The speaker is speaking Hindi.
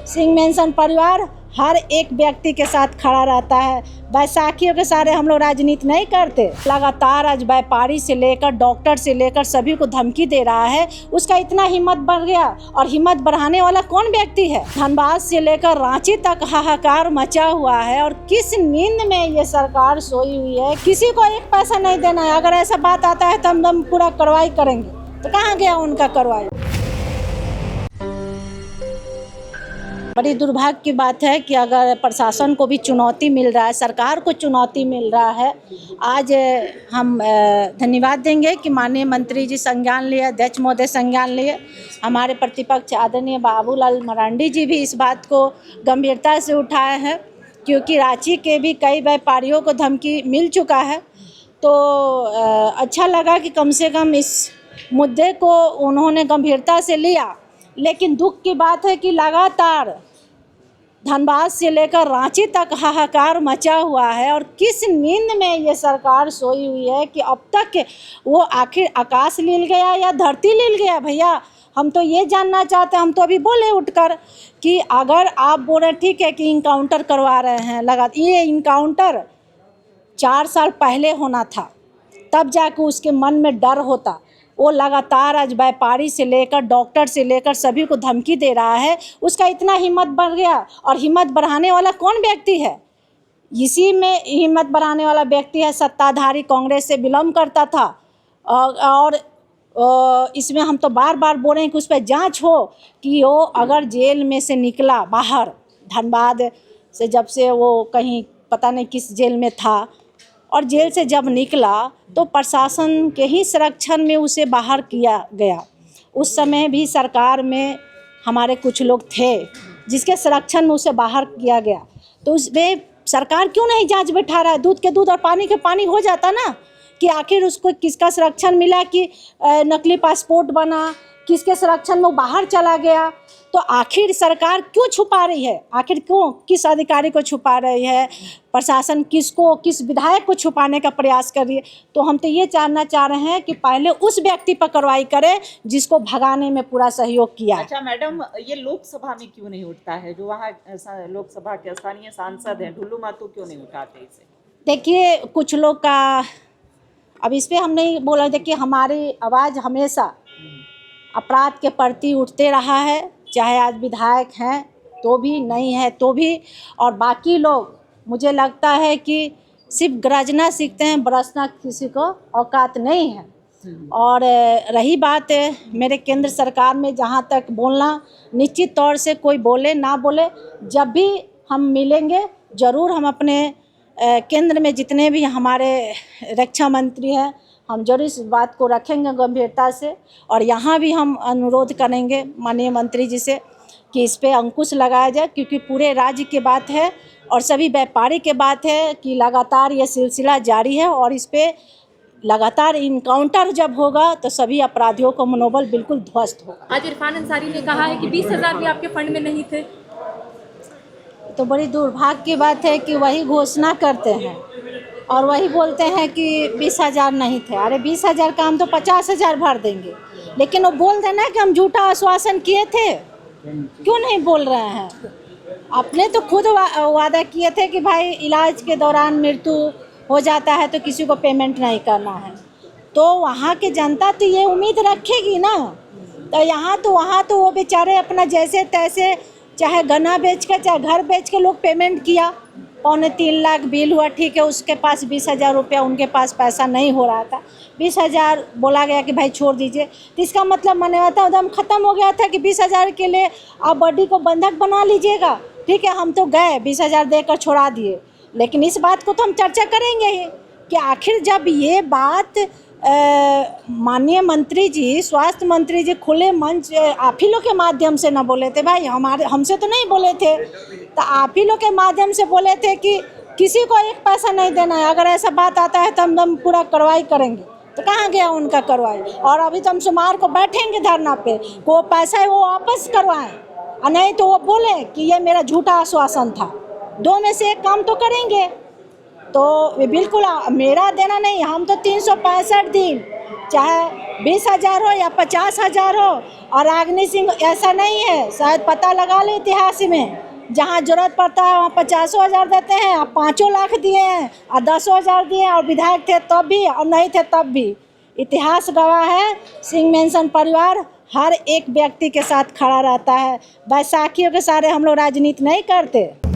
सिंह मेंशन परिवार हर एक व्यक्ति के साथ खड़ा रहता है। बैसाखियों के सारे हम लोग राजनीति नहीं करते। लगातार आज व्यापारी से लेकर डॉक्टर से लेकर सभी को धमकी दे रहा है। उसका इतना हिम्मत बढ़ गया, और हिम्मत बढ़ाने वाला कौन व्यक्ति है? धनबाद से लेकर रांची तक हाहाकार मचा हुआ है, और किस नींद में ये सरकार सोई हुई है? किसी को एक पैसा नहीं देना है। अगर ऐसा बात आता है तो हम पूरा कार्रवाई करेंगे। तो कहाँ गया उनका कार्रवाई? बड़ी दुर्भाग्य की बात है कि अगर प्रशासन को भी चुनौती मिल रहा है, सरकार को चुनौती मिल रहा है। आज हम धन्यवाद देंगे कि माननीय मंत्री जी संज्ञान लिए, अध्यक्ष महोदय संज्ञान लिए। हमारे प्रतिपक्ष आदरणीय बाबूलाल मरांडी जी भी इस बात को गंभीरता से उठाए हैं, क्योंकि रांची के भी कई व्यापारियों को धमकी मिल चुका है। तो अच्छा लगा कि कम से कम इस मुद्दे को उन्होंने गंभीरता से लिया। लेकिन दुख की बात है कि लगातार धनबाद से लेकर रांची तक हाहाकार मचा हुआ है, और किस नींद में ये सरकार सोई हुई है कि अब तक वो आखिर आकाश लील गया या धरती लील गया? भैया, हम तो ये जानना चाहते हैं। हम तो अभी बोले उठकर कि अगर आप बोल रहे ठीक है कि इनकाउंटर करवा रहे हैं, लगा ये इनकाउंटर 4 साल पहले होना था, तब जाके उसके मन में डर होता। वो लगातार आज व्यापारी से लेकर डॉक्टर से लेकर सभी को धमकी दे रहा है। उसका इतना हिम्मत बढ़ गया, और हिम्मत बढ़ाने वाला कौन व्यक्ति है? इसी में हिम्मत बढ़ाने वाला व्यक्ति है सत्ताधारी कांग्रेस से बिलोंग करता था। और इसमें हम तो बार बार बोल रहे हैं कि उस पर जांच हो कि वो अगर जेल में से निकला बाहर, धनबाद से जब से वो कहीं पता नहीं किस जेल में था, और जेल से जब निकला तो प्रशासन के ही संरक्षण में उसे बाहर किया गया। उस समय भी सरकार में हमारे कुछ लोग थे जिसके संरक्षण में उसे बाहर किया गया। तो उसमें सरकार क्यों नहीं जांच बैठा रहा है? दूध के दूध और पानी के पानी हो जाता ना, कि आखिर उसको किसका संरक्षण मिला कि नकली पासपोर्ट बना, किसके संरक्षण में वो बाहर चला गया? तो आखिर सरकार क्यों छुपा रही है? आखिर क्यों, किस अधिकारी को छुपा रही है? प्रशासन किस विधायक को छुपाने का प्रयास कर रही है? तो हम तो ये जानना चाह रहे हैं कि पहले उस व्यक्ति पर कार्रवाई करें जिसको भगाने में पूरा सहयोग किया। अच्छा मैडम, ये लोकसभा में क्यों नहीं उठता है? जो वहाँ लोकसभा के स्थानीय सांसद हैं ढुल्लू माथुर, क्यों नहीं उठाते इसे? देखिए, कुछ लोग का, अब इस पर हम नहीं बोल रहे। देखिए, हमारी आवाज़ हमेशा अपराध के प्रति उठते रहा है, चाहे आज विधायक हैं तो भी, नहीं है तो भी। और बाकी लोग, मुझे लगता है कि सिर्फ गरजना सीखते हैं, बरसना किसी को औकात नहीं है। और रही बात मेरे केंद्र सरकार में, जहाँ तक बोलना, निश्चित तौर से कोई बोले ना बोले, जब भी हम मिलेंगे ज़रूर हम अपने केंद्र में जितने भी हमारे रक्षा मंत्री हैं, हम जरूर इस बात को रखेंगे गंभीरता से। और यहाँ भी हम अनुरोध करेंगे माननीय मंत्री जी से कि इस पे अंकुश लगाया जाए, क्योंकि पूरे राज्य की बात है और सभी व्यापारी की बात है कि लगातार ये सिलसिला जारी है। और इस पे लगातार इनकाउंटर जब होगा तो सभी अपराधियों का मनोबल बिल्कुल ध्वस्त होगा। आज इरफान अंसारी ने कहा है कि 20,000 भी आपके फंड में नहीं थे। तो बड़ी दुर्भाग्य की बात है कि वही घोषणा करते हैं और वही बोलते हैं कि 20,000 नहीं थे। अरे 20,000 का हम तो 50,000 भर देंगे, लेकिन वो बोल देना कि हम झूठा आश्वासन किए थे, क्यों नहीं बोल रहे हैं? आपने तो खुद वादा किए थे कि भाई इलाज के दौरान मृत्यु हो जाता है तो किसी को पेमेंट नहीं करना है। तो वहाँ की जनता तो ये उम्मीद रखेगी ना। तो यहाँ तो वहाँ तो वो बेचारे अपना जैसे तैसे, चाहे गन्ना बेच के चाहे घर बेच के लोग पेमेंट किया। 2.25 लाख बिल हुआ, ठीक है, उसके पास 20,000 रुपया उनके पास पैसा नहीं हो रहा था। 20,000 बोला गया कि भाई छोड़ दीजिए, तो इसका मतलब मान्यता एकदम ख़त्म हो गया था कि 20,000 के लिए आप बॉडी को बंधक बना लीजिएगा। ठीक है, हम तो गए 20,000 देकर छोड़ा दिए। लेकिन इस बात को तो हम चर्चा करेंगे ही कि आखिर जब ये बात माननीय मंत्री जी, स्वास्थ्य मंत्री जी खुले मंच आप ही लोग के माध्यम से ना बोले थे भाई, हमसे तो नहीं बोले थे, तो आप ही लोग के माध्यम से बोले थे कि किसी को एक पैसा नहीं देना है। अगर ऐसा बात आता है तो हम पूरा कार्रवाई करेंगे। तो कहाँ गया उनका कार्रवाई? और अभी तो हम सोमवार को बैठेंगे धरना पे, वो पैसा है वो वापस करवाएं, और नहीं तो वो बोले कि ये मेरा झूठा आश्वासन था। दो में से एक काम तो करेंगे। तो बिल्कुल मेरा देना नहीं, हम तो 365 दिन चाहे 20,000 हो या 50,000 हो। और रागिनी सिंह ऐसा नहीं है, शायद पता लगा ले इतिहास में, जहाँ जरूरत पड़ता है वहाँ 50,000 देते हैं, आप 5 लाख दिए हैं और 10,000 दिए हैं, और विधायक थे तब भी और नहीं थे तब भी। इतिहास गवाह है, सिंह मेंशन परिवार हर एक व्यक्ति के साथ खड़ा रहता है। बैसाखियों के सारे हम लोग राजनीति नहीं करते।